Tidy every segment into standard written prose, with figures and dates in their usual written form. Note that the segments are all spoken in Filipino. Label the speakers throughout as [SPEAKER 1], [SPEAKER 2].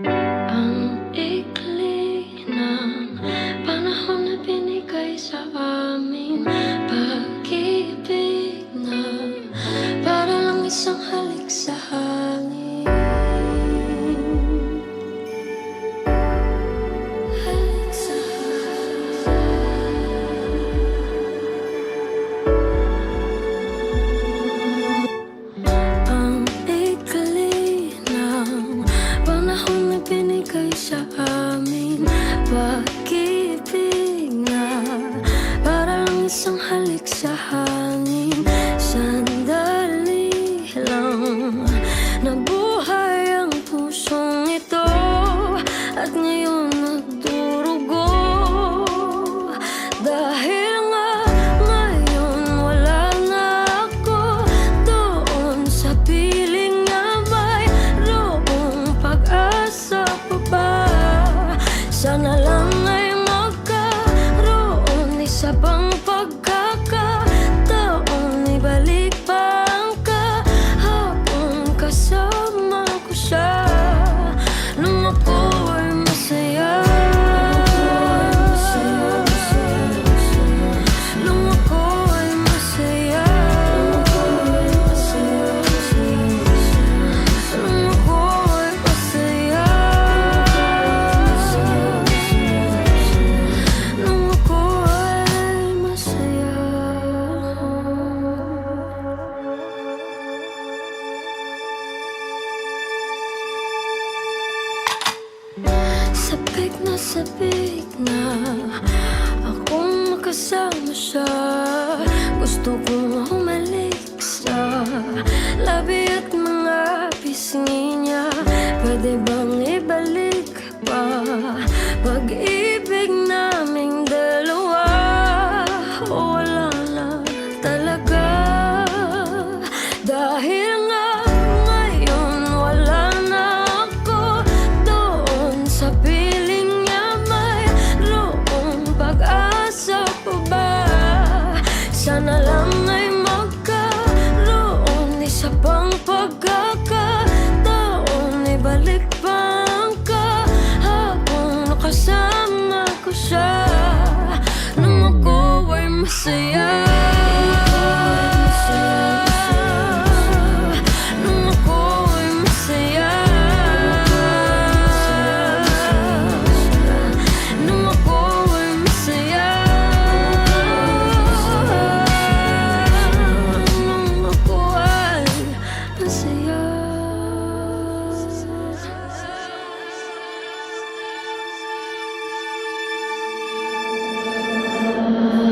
[SPEAKER 1] Ang ikli ng panahon na binigay sa amin, pag-ibig na para lang isang halik sa hangin. Halik sa ang ikli ng panahon na binigay sa amin, pag-ibig na para lang isang halik sa hangin. Sandali lang nabuhay ang pusong ito at ngayon nagdurugo. Dahil nga ngayon wala na ako doon sa piling na mayroong pag-asa pa ba. Sana lang ay magkaroon isa pang pagkakataon, ibalik pa ang kahapon kasama ko siya nung ako ay masaya. Nung ako ay masaya. Nung ako ay masaya. Nung ako ay masaya. Sabik na akong makasama siya. Gusto kong humalik sa labi at mga pisngi niya. Pwede bang ibalik pa pag-ibig naming dalawa? O wala na talaga? Dahil nga ngayon wala na ako doon sa piling niya, mayroong pag-asa pa ba. Sana lang ay magkaroon isa pang pagkakataon, ibalik pa ang kahapon kasama ko siya nung ako ay masaya. Nung ako ay masaya. Nung ako ay masaya. Nung ako ay masaya.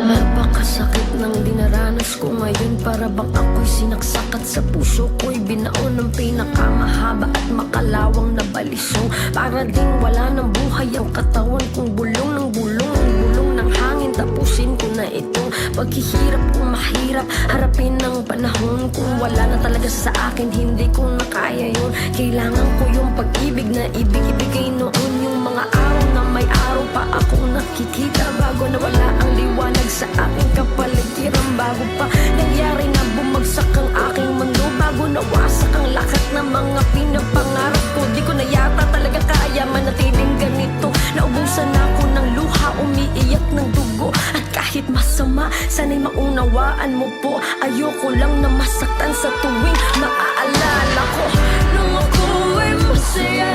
[SPEAKER 1] Napakasakit ng dinaranas ko ngayon, para bang ako'y sinaksak at sa puso ko'y binaon ng pinakamahaba at makalawang na balisong. Para ding wala ng buhay ang katawan kong bulong ng bulong, bulong ng hangin. Tapusin ko na itong paghihirap kung mahirap harapin ng panahon. Kung wala na talaga sa akin, hindi ko na kaya yun. Kailangan ko yung pag-ibig na ibig-ibigay noon. Yung mga araw na may araw pa akong nakikita bago nawala ang liwanag sa aking kapaligiran. Bago pa nangyari na bumagsak ang aking mundo, bago nawasak ang lahat ng mga pinapangarap ko. Di ko na yata talaga kaya manatiling ganito. Naubusan ako ng luha, umiiyak ng dugo. At kahit masama, sana'y maunawaan mo po. Ayoko lang na masaktan sa tuwing maaalala ko nung ako ay masaya.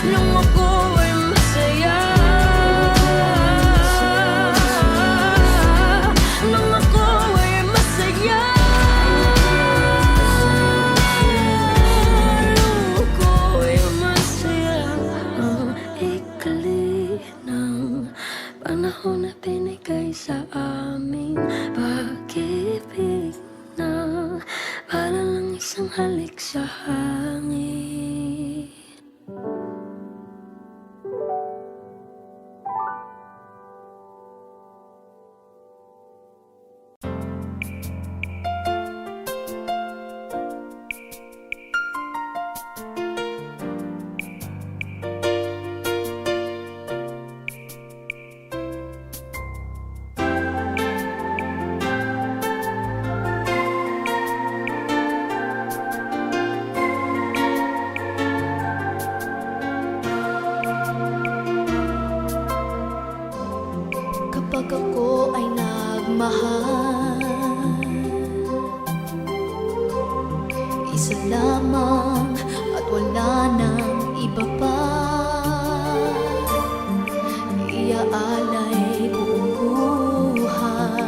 [SPEAKER 1] Nung ako ay masaya. Nung ako ay masaya. Nung ako ay masaya. Ang ikli ng panahon na binigay sa amin, pag-ibig na para lang isang halik sa hangin.
[SPEAKER 2] lamang at wala nang iba pa. Iaalay buong buhay,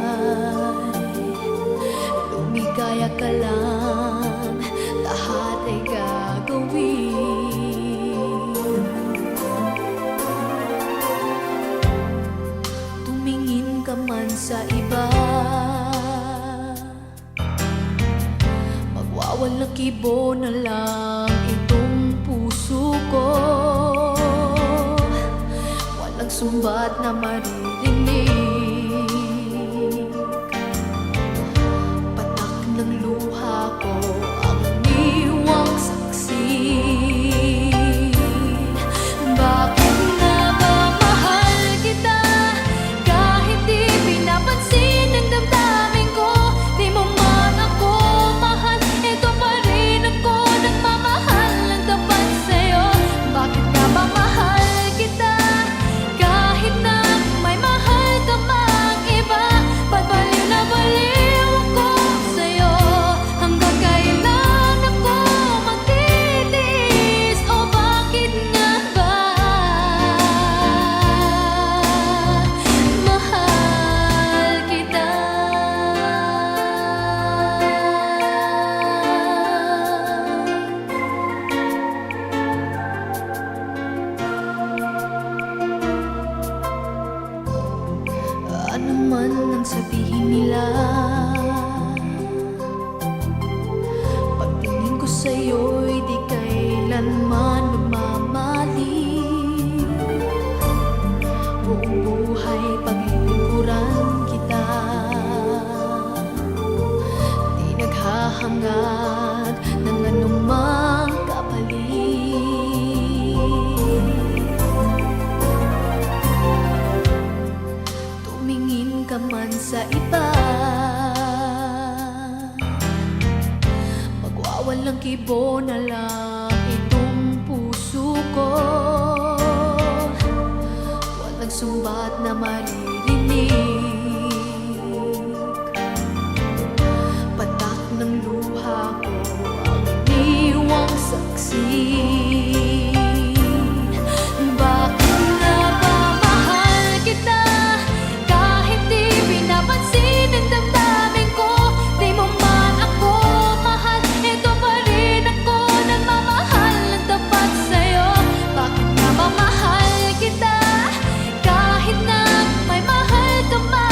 [SPEAKER 2] lumigaya ka lang, lahat ay gagawin. Tumingin ka man sa iba, magwawalang kibo na lang itong puso ko. Walang sumbat na maririnig, patak ng luha ko ang iniwang saksi. Bakit nga ba mahal kita kahit di pinapansin ang damdamin ko? Di mo man ako mahal, ito pa rin ako nagmamahal ng tapat sa'yo. Bakit nga ba mahal kita kahit na may mahal ka mang iba? Ba't baliw na baliw ako sa'yo? Hanggang kailan ako magtitiis? O bakit nga ba mahal kita? Ano man ang sabihin nila, pagtingin ko sa'yo'y di kailanman magmamali. Buong buhay paglilingkuran kita, di naghahangad ng anumang kapalit. Tumingin ka man sa iba, magwawalang kibo na lang itong puso ko. Walang sumbat na maririnig, patak ng luha ko ang iniwang saksi. Bakit nga ba mahal kita kahit di pinapansin ang damdamin ko? Di mo man ako mahal, ito pa rin ako nagmamahal ng tapat sa'yo. Bakit nga ba mahal kita kahit na may mahal ka man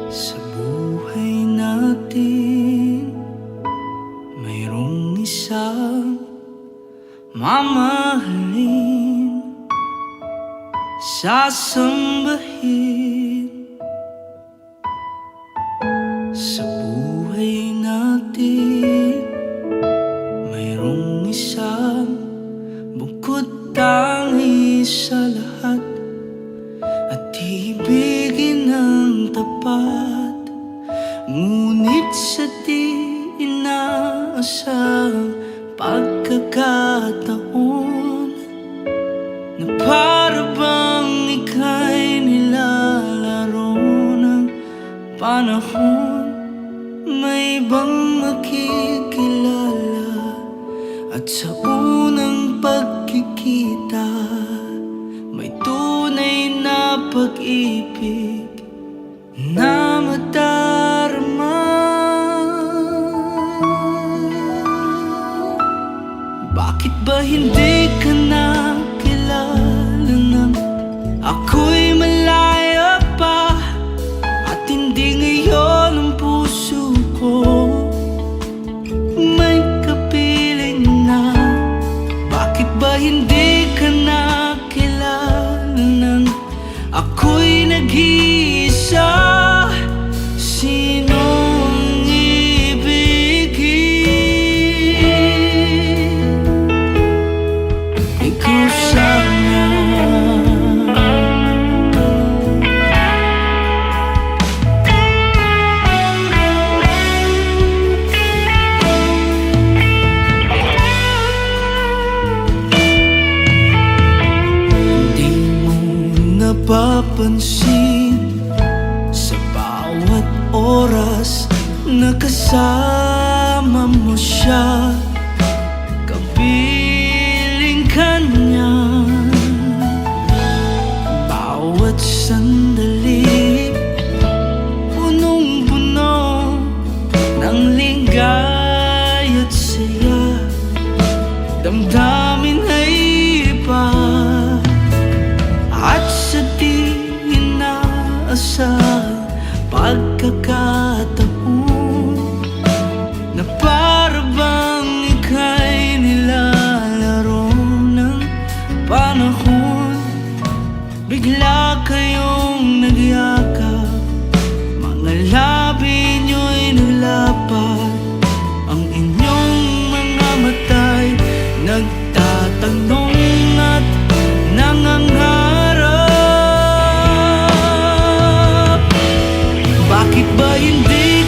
[SPEAKER 3] Sa buhay natin, mayroong isang mamahalin, sasambahin. Sa buhay natin, mayroong isang bukod tangi sa lahat, at ibigin ng tapat. Ngunit sa di inaasahang pagkakataon, na para bang ika'y nilalaro ng panahon, may ibang makikilala, at sa unang pagkikita, may tunay na pag-ibig na madarama. Bakit ba hindi ka nakilala nang ako'y malaya pa, at hindi ngayon ang puso ko may kapiling na? Bakit ba hindi ka nakilala nang ako'y nag-iisa? Sinong ibigin? Ikaw sana. Hindi mo napapansin sa bawat oras na kasama mo siya, kapiling ka niya. Bawat sandali, punong-puno ng ligay at saya, damdamin ay iba. At sa di inaasahang pagkakataon, na para bang ika'y nilalaro ng panahon, bigla kayong nagyakap, mga labi nyo'y naglapat, ang inyong mga mata'y nagtatanong at nangangarap. Bakit ba hindi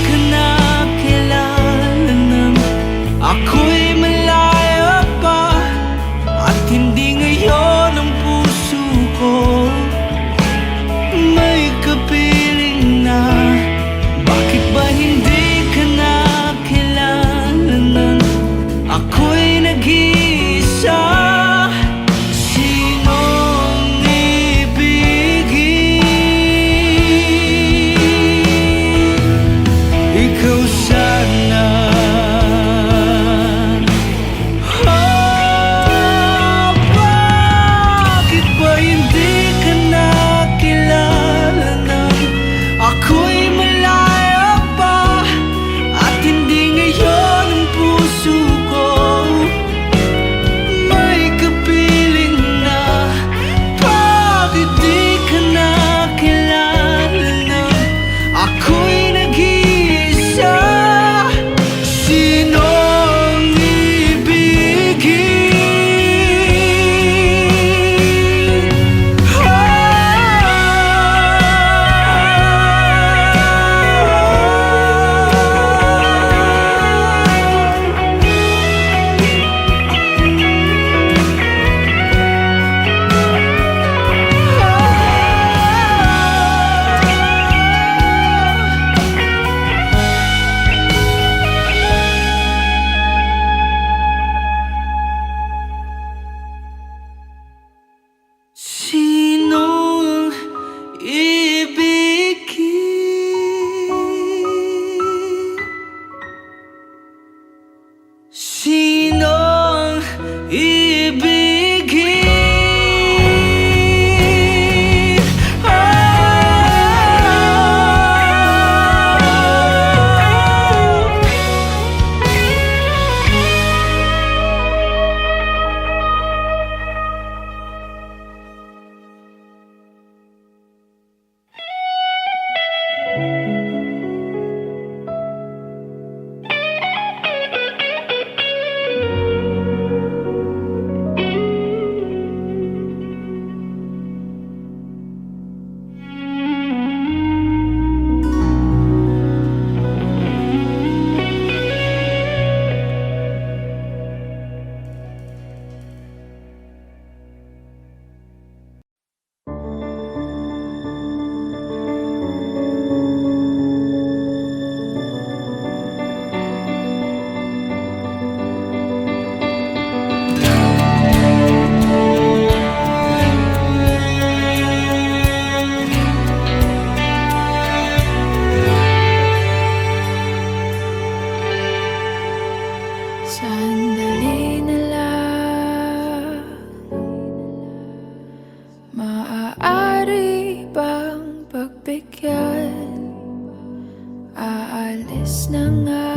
[SPEAKER 2] Alis na nga.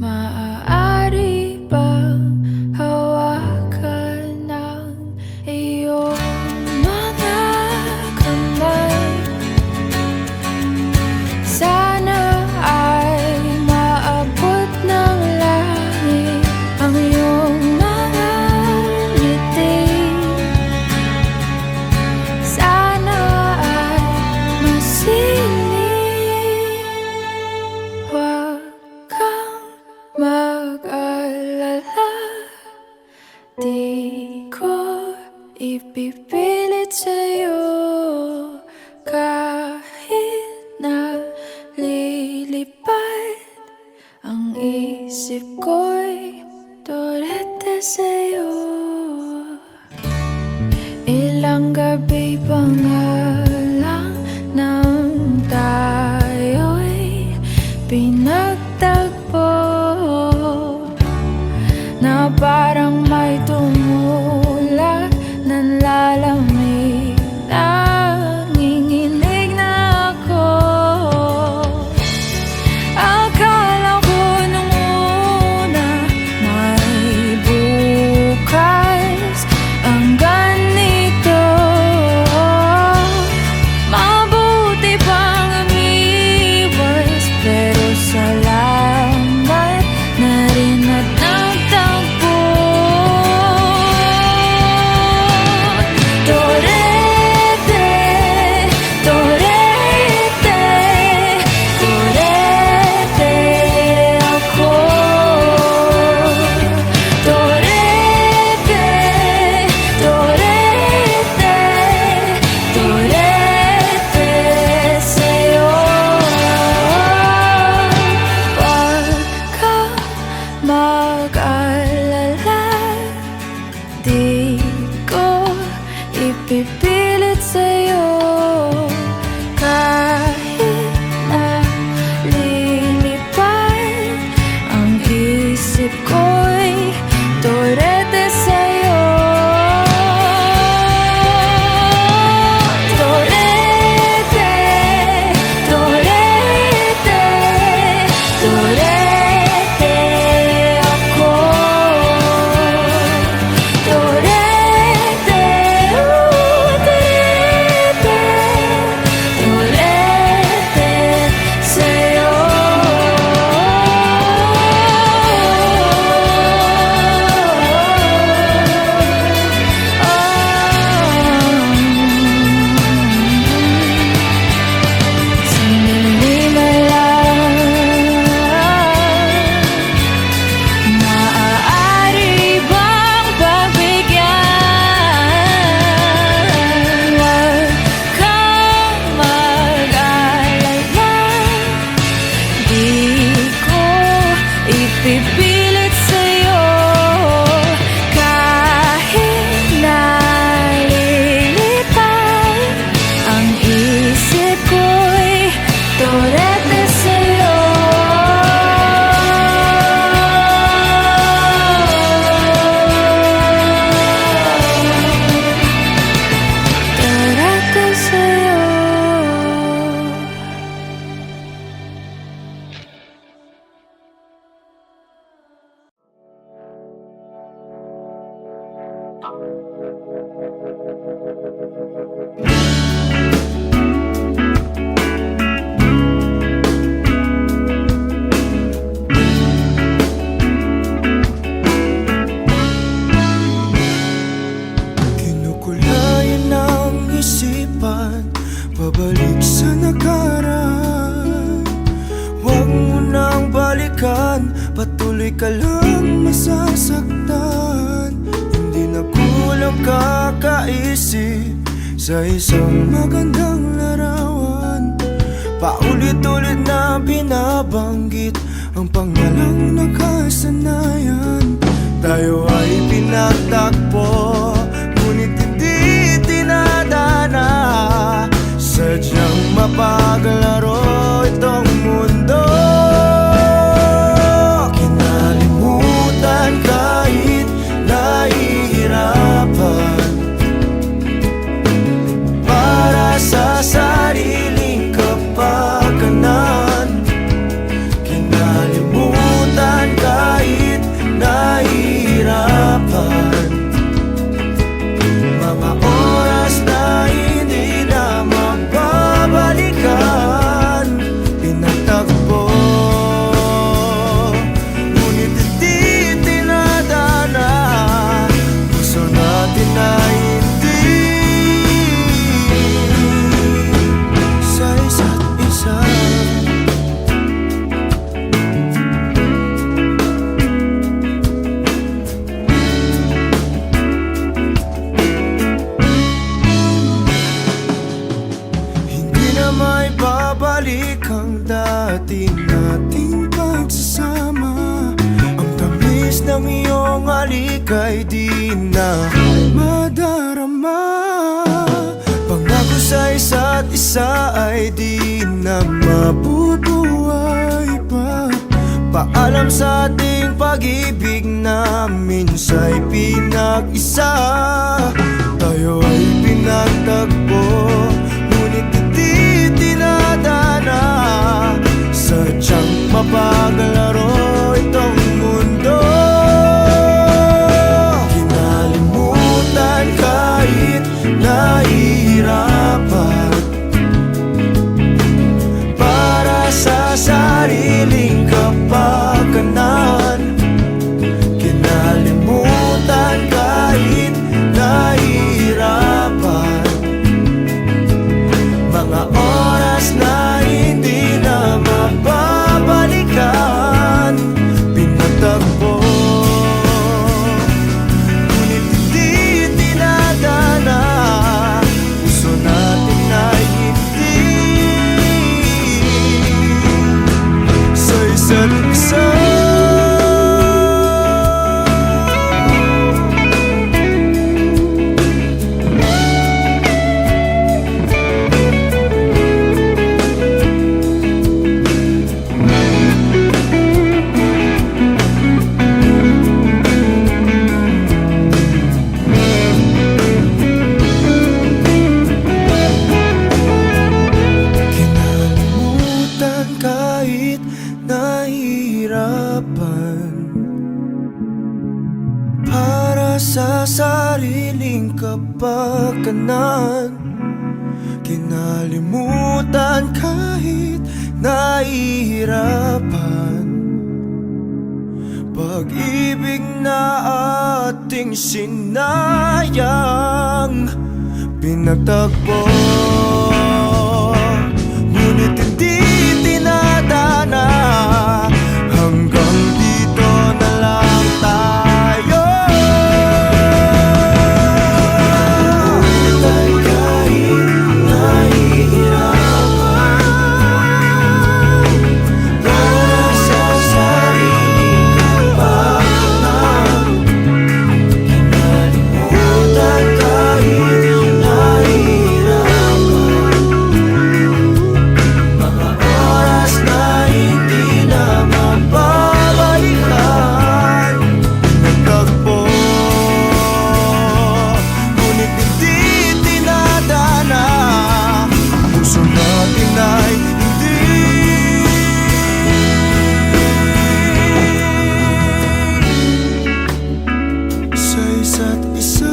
[SPEAKER 2] Maaari bang hawakan ng iyong mga kamay? Sana ay maabot ng langit ang iyong mga ngiti. Sana ay masinig. Huwag kang mag-alala, di ko ipipilit sa'yo kahit na lilipad ang isip ko'y turete sa'yo. Ilang gabi pa nga lang nang tayo'y pinagtagpo, na parang may tumulak ng lalamig. Nanginginig na ako. Akala ko nung una may bukas ang ganito. Mabuti pang umiwas, pero salamat na rin at nagtagpo. Torete, torete, torete ako. Torete, torete, torete sa'yo. Huwag kang mag-alala, di ko ipipilit sa'yo kahit na lilipad ang isip ko'y turete sa'yo. Torete, torete, torete ako. Torete, torete, torete sa'yo. Sandali na lang, maaari bang pagbigyan? Huwag kang mag-alala, di ko ipipilit sa'yo kahit na lilipad ang isip ko'y turete sa'yo. Turete sa'yo.
[SPEAKER 3] Kinukulayan ng isipan, pabalik sa nakaraan. Huwag mo nang balikan, patuloy ka lang masasaktan. Hindi na kulang kakaisip sa isang magandang larawan. Paulit-ulit na binabanggit ang pangalang nakasanayan. Tayo ay pinagtagpo, ngunit hindi tinadana. Sadyang mapaglaro itong mundo. Kinalimutan kahit nahihirapan, para sa sariling ang iyong halik ay di na madarama. Pangako sa isa't isa ay di na mabubuhay pa. Paalam sa ating pag-ibig na minsa'y pinag-isa. Tayo ay pinagtagpo, ngunit hindi tinadana. Sadyang mapaglaro itong mundo. Kinalimutan kahit nahihirapan, para sa sariling kapakanan. Kinalimutan kahit nahihirapan, mga oras na hindi na mababalikan. Pinatagpo, ngunit hindi tinadana. Puso natin ay hindi sa isa't isa. Kinalimutan kahit nahihirapan, para sa sariling kapakanan. Kinalimutan kahit nahihirapan, pag-ibig na ating sinayang. Pinagtagpo, ngunit hindi tinadana. Hanggang dito na lang tayo. Kahit nahihirapan, para sa sariling kapakanan. Kinalimutan kahit nahihirapan, mga oras na hindi na mababalikan. Nagtagpo, ngunit hindi tinadana. Puso natin ay hindi sa isa't isa.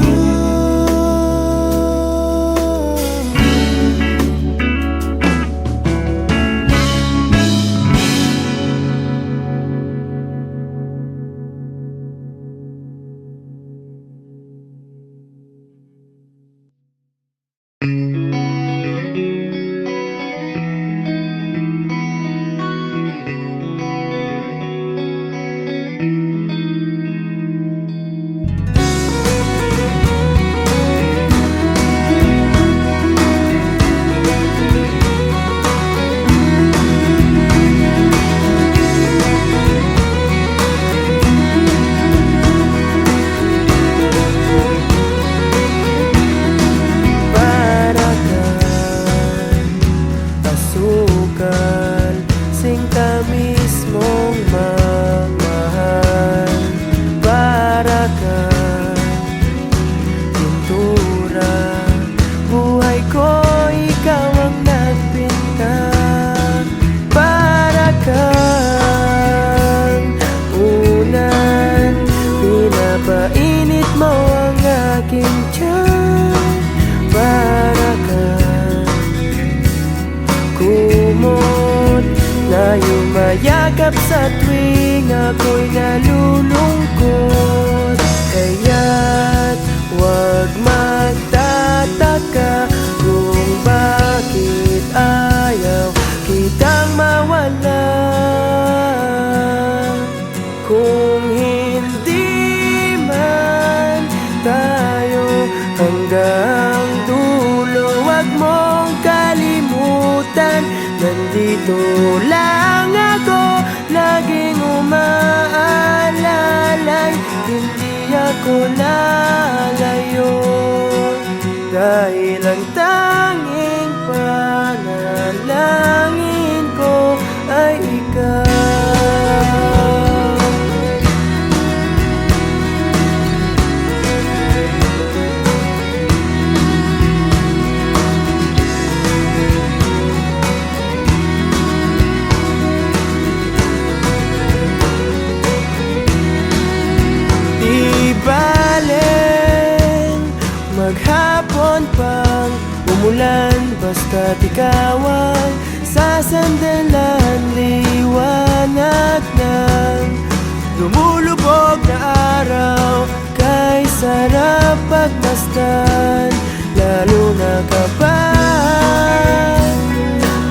[SPEAKER 3] Asukal, sing ka mismong mamahal. Para ka pintura, buhay ko ikaw ang nagpinta. Para kang unan, pinapainit mo ang aking tiyan. Para kang kumot na yumayakap sa tuwing ako'y nalulungkot. Kaya't huwag magtataka kung bakit ayaw kitang mawala. Kung hindi man tayo hanggang dulo, huwag mong kalimutan, nandito lang ako, laging umaalalay. ako lalayo, dahil ang tanging panalangin ko ay ikaw. Maghapon pang umulan, basta't ikaw ang sasandalan. Liwanag ng lumulubog na araw, kay sarap pagmasdan, lalo na kapag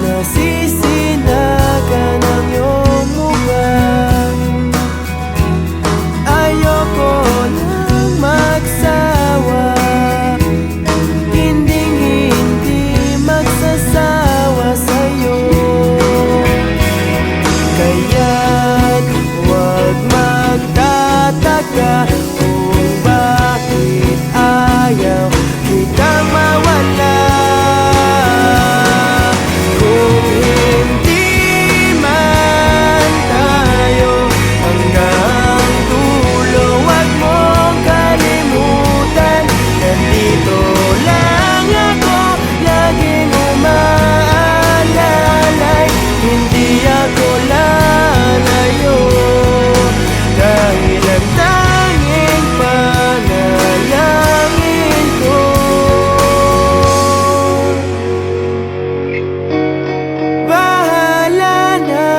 [SPEAKER 3] nasisinagan ang iyong mukha. Ayoko nang magsawa, magsasawa sa'yo. Kaya't huwag magtataka kung bakit ayaw kitang mawala. Kung hindi man tayo hanggang dulo, huwag mong kalimutan, nandito lang ako laging umaalalay. Hindi ako lalayo, dahil ang tanging panalangin ko bahala na.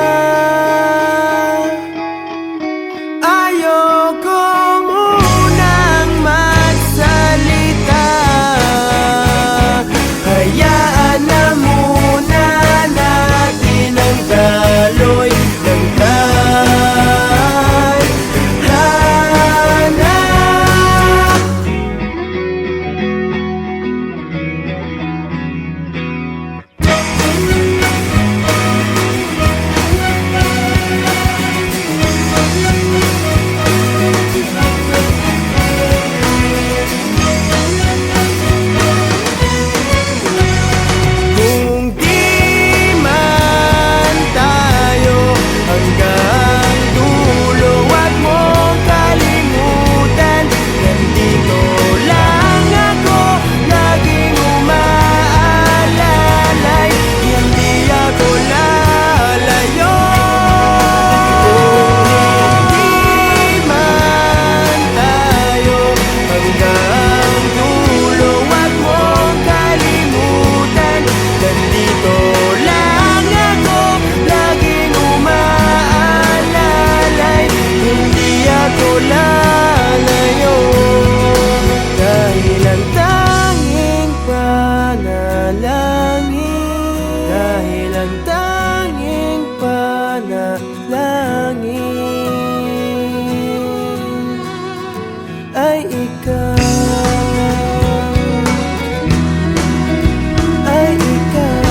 [SPEAKER 3] Ayoko munang magsalita, hayaan na muna natin ang daloy ng tadhana. Kung di man tayo hanggang dulo, huwag mong kalimutan, nandito lang ako laging umaalalay. Hindi ako lalayo. Kung di man tayo hanggang dulo, huwag mong kalimutan, nandito lang ako laging umaalalay. Hindi ako lalayo, dahil ang tanging panalangin, dahil ang tanging panalangin ay ikaw. Ay ikaw,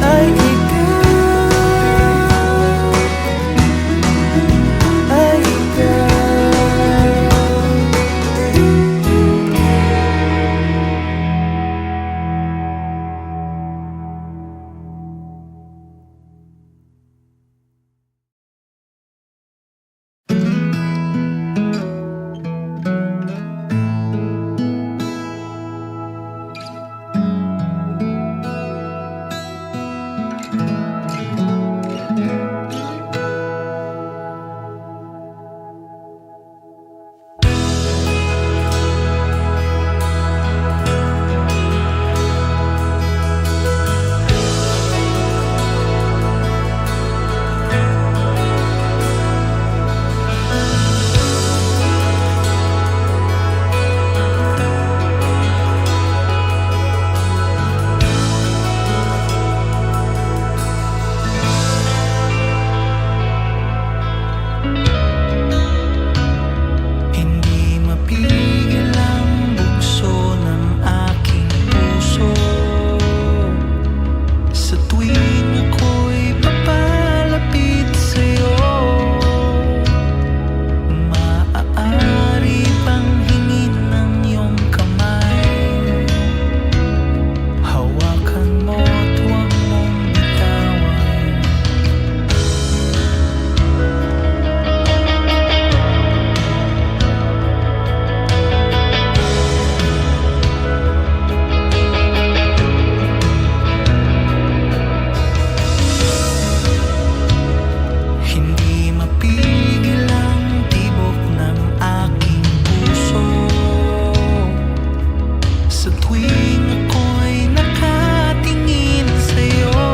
[SPEAKER 3] ay ikaw, ay ikaw.
[SPEAKER 4] sa tuwing ako'y nakatingin sa'yo.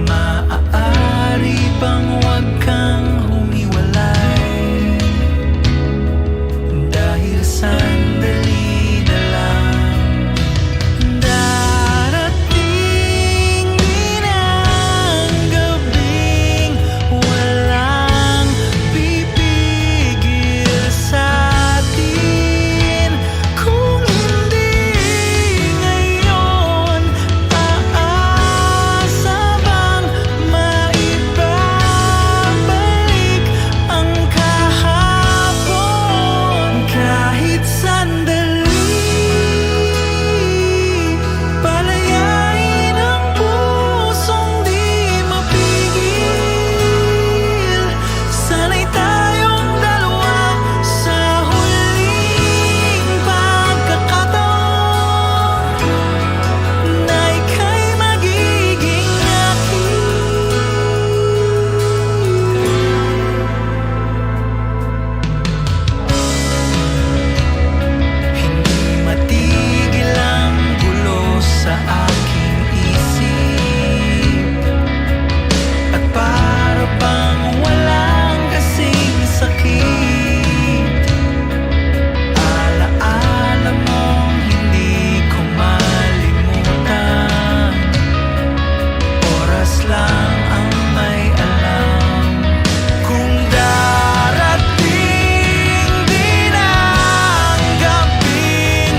[SPEAKER 4] Maaari bang huwag kang humiwalay? Dahil sandali na lang. Darating din ang gabing walang pipigil sa'tin. Kung hindi ngayon, aasa bang maibabalik ang kahapon? Kahit sandali, palayain ang pusong di mapigil. Sana'y tayong dalawa sa huling pagkakataon na ika'y magiging akin. Hindi matigil ang gulo sa aking isip, at para bang walang kasing sakit. Alaala mong hindi ko malimutan, oras lang ang may alam. Kung darating din ang gabing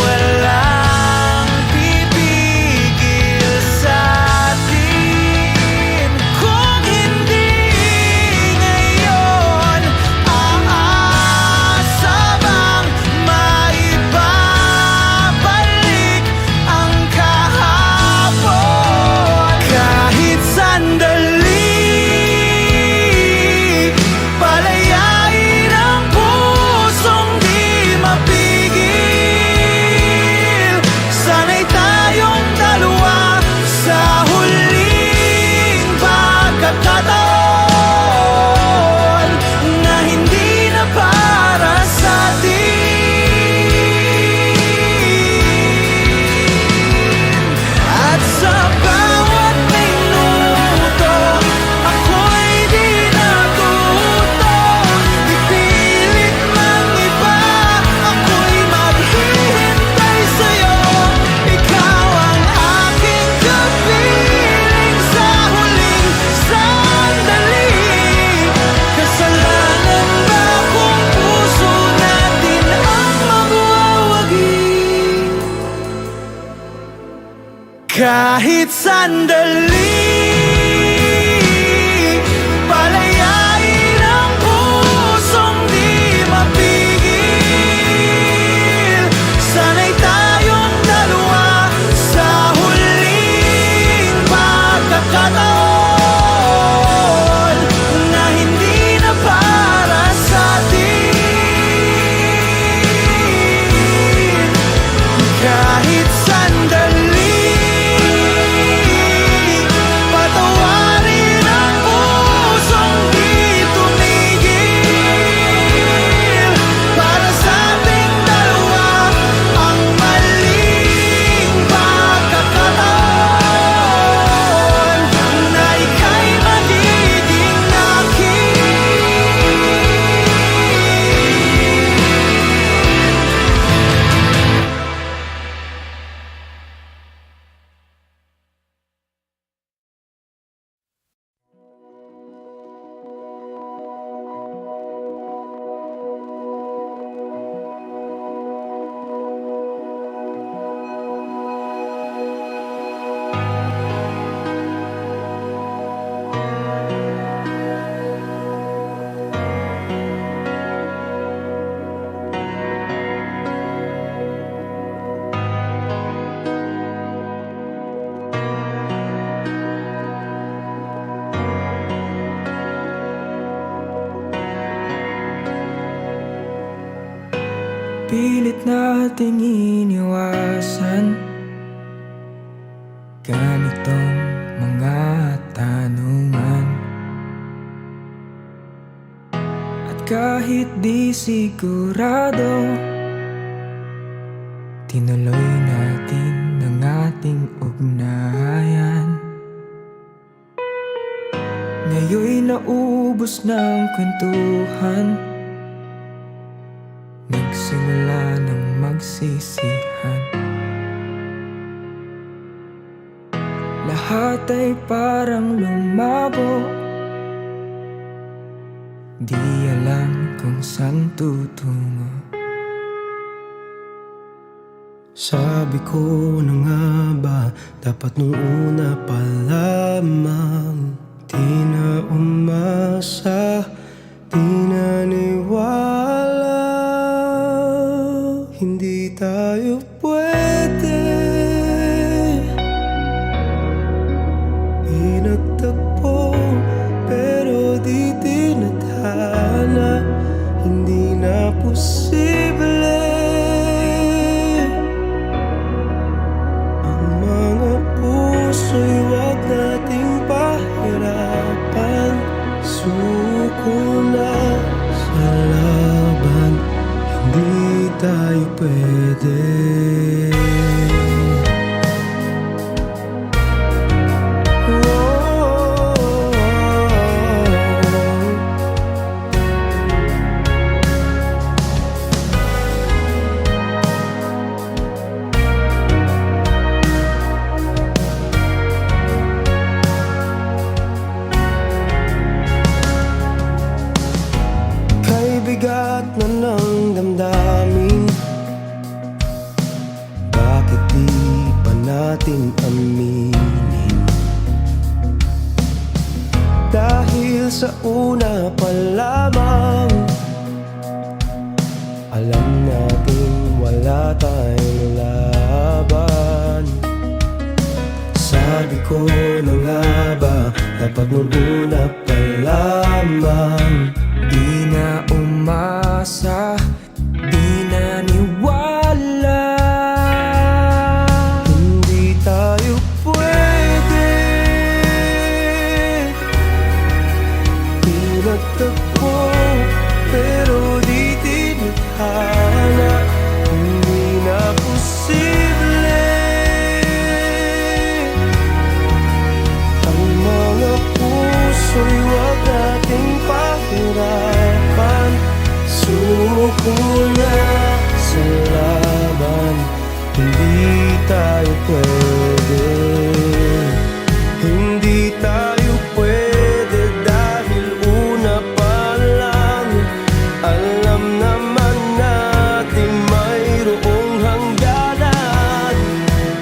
[SPEAKER 4] walang pipigil sa'tin. Kung hindi ngayon, aasa bang maibabalik ang kahapon? Kahit sandali, palayain ang pusong di mapigil. Sana'y tayong dalawa sa huling pagkakataon na hindi na para sa'tin. At sa bawat minuto, ako'y di natuto. Ipilit mang iba, ako'y maghihintay sa'yo. Ikaw ang aking kapiling sa huling sandali. Kasalanan ba kung puso natin ang magwawagi? Kahit sandali, palayain ang pusong di mapigil. Sana'y tayong dalawa sa huling pagkakataon na hindi na para sa'tin. Kahit sandali, patawarin ang pusong di tumigil. Para sa ating dalawa ang maling pagkakataon na ika'y magiging akin.
[SPEAKER 3] pilit nating iniwasan ganitong mga tanungan. At kahit di sigurado tinuloy natin ang ating ugnayan. Ngayon'y naubos ng kwentuhan, nagsimula ng magsisihan. Lahat ay parang lumabo, di alam kung saan tutungo.
[SPEAKER 5] Sabi ko na nga ba, dapat nung una pa lamang. Di na umasa, di naniwala. Hindi tayo pwede. Pinagtagpo, pero di tinadhana. Hindi na posible. Ang mga puso'y wag nating pahirapan. Suko na sa laban, hindi tayo pwede. Bigat na ng damdamin, bakit di pa natin aminin? Dahil sa una pa lamang, alam natin wala tayong laban. Sabi ko na nga ba, dapat nung una pa lamang.
[SPEAKER 3] Di na umasa, di naniwala.
[SPEAKER 5] Hindi tayo pwede. Pinagtagpo, pero di tinadhana. Hindi na posible. Ang mga puso'y wag nating pahirapan. Suko na sa laban, hindi tayo pwede. Hindi tayo pwede dahil una pa lang, alam naman natin mayroong hangganan.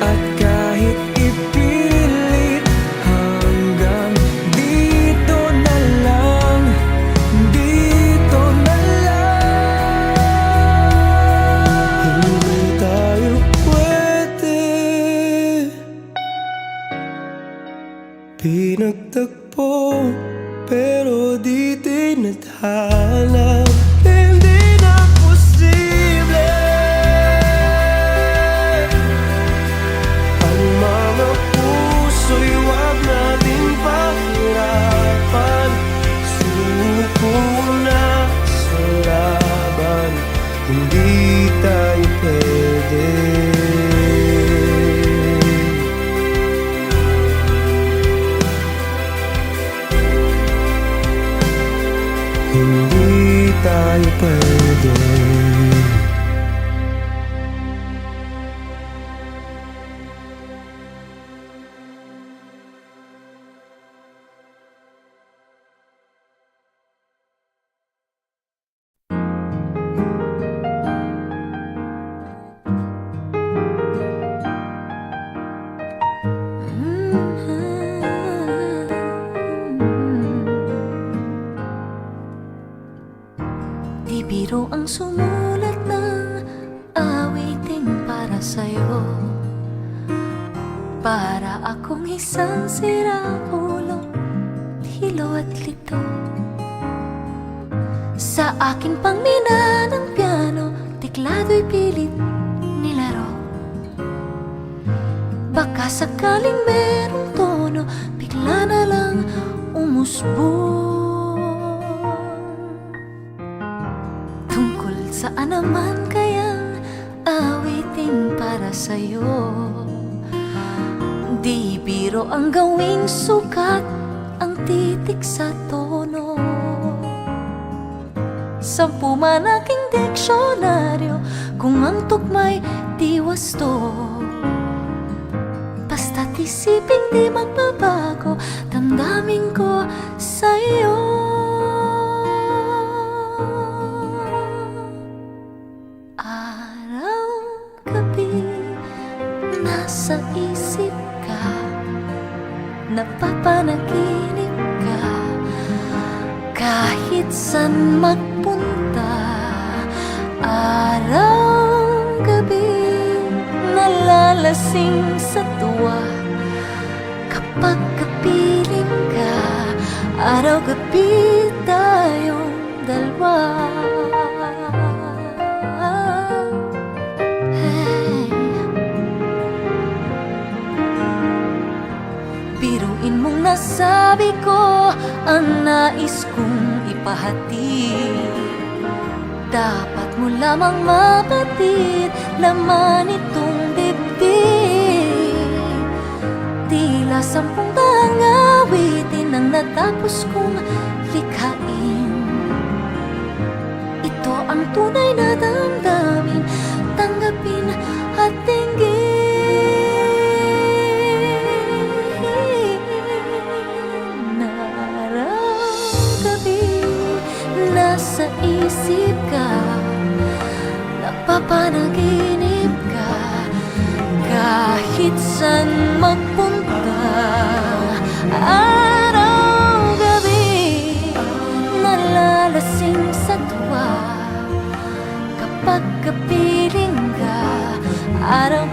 [SPEAKER 3] At kahit ipilit, hanggang dito na lang, dito na lang.
[SPEAKER 5] Hindi tayo pwede. Pinagtagpo, pero di tinadhana. Hindi na posible. Ang mga puso'y wag nating pahirapan. Suko na sa laban, hindi tayo pwede. Hindi tayo pwede.
[SPEAKER 2] Di biro ang sumulat ng awiting para sa'yo. Para akong isang sirang-ulo, hilo at lito. Sa akin pang mina ng piano, teklado'y pilit nilaro. Baka sakaling merong tono, bigla na lang umusbong. Tungkol saan naman kayang awiting para para sa'yo. Di biro ang gawing sukat ang titik sa tono. Sampu man aking diksyonaryo kung ang tugma'y di wasto. Basta't isiping di magbabago, damdamin ko sa'yo. Araw, gabi, nasa isip ka, napapanaginip ka, kahit saan magpunta. Araw, gabi, nalalasing sa tuwa kapag kapiling ka. Araw, gabi, tayong dalawa. Hey. Biruin mong nasabi ko ang nais kong ipahatid. Dapat mo lamang mapatid laman itong dibdib. Tila 10 daang awitin ang natapos kong likhain. Ito ang tunay na damdamin, tanggapin at tinggin. Araw, gabi, nasa isip ka, napapanaginip ka, kahit saan magpunta. Araw, gabi, nalalasing sa tuwa kapag kapiling ka. Araw,